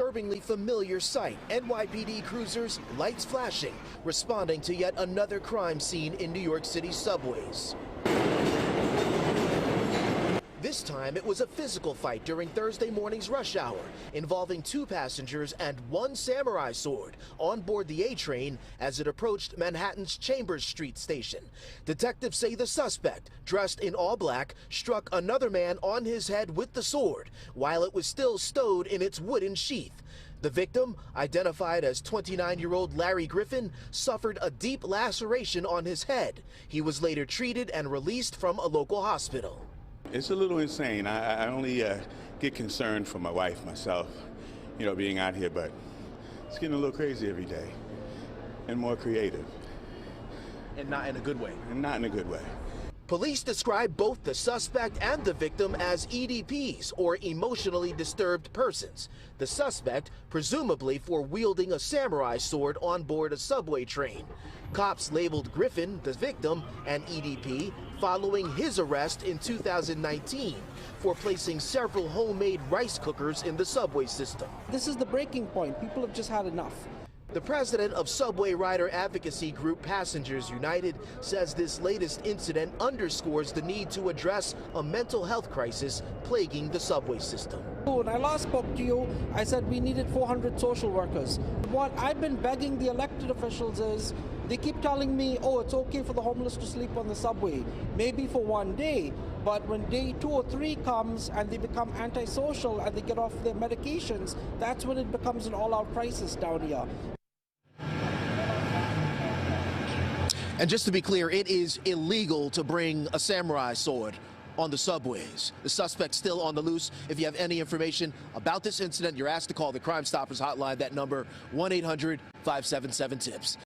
Disturbingly familiar sight, NYPD cruisers, lights flashing, responding to yet another crime scene in New York City subways. This time it was a physical fight during Thursday morning's rush hour, involving 2 passengers and 1 samurai sword on board the A train as it approached Manhattan's Chambers Street station. Detectives say the suspect, dressed in all black, struck another man on his head with the sword while it was still stowed in its wooden sheath. The victim, identified as 29-year-old Larry Griffin, suffered a deep laceration on his head. He was later treated and released from a local hospital. It's a little insane. I only get concerned for my wife, myself, being out here, but it's getting a little crazy every day and more creative. And not in a good way. And not in a good way. Police describe both the suspect and the victim as EDPs, or emotionally disturbed persons. The suspect, presumably for wielding a samurai sword on board a subway train. Cops labeled Griffin, the victim, an EDP, following his arrest in 2019 for placing several homemade rice cookers in the subway system. This is the breaking point. People have just had enough. The president of subway rider advocacy group Passengers United says this latest incident underscores the need to address a mental health crisis plaguing the subway system. When I last spoke to you, I said we needed 400 social workers. What I've been begging the elected officials is, they keep telling me, oh, it's okay for the homeless to sleep on the subway, maybe for one day. But when day 2 or 3 comes and they become antisocial and they get off their medications, that's when it becomes an all-out crisis down here. And just to be clear, it is illegal to bring a samurai sword on the subways. The suspect's still on the loose. If you have any information about this incident, you're asked to call the Crime Stoppers hotline. That number, 1-800-577-TIPS.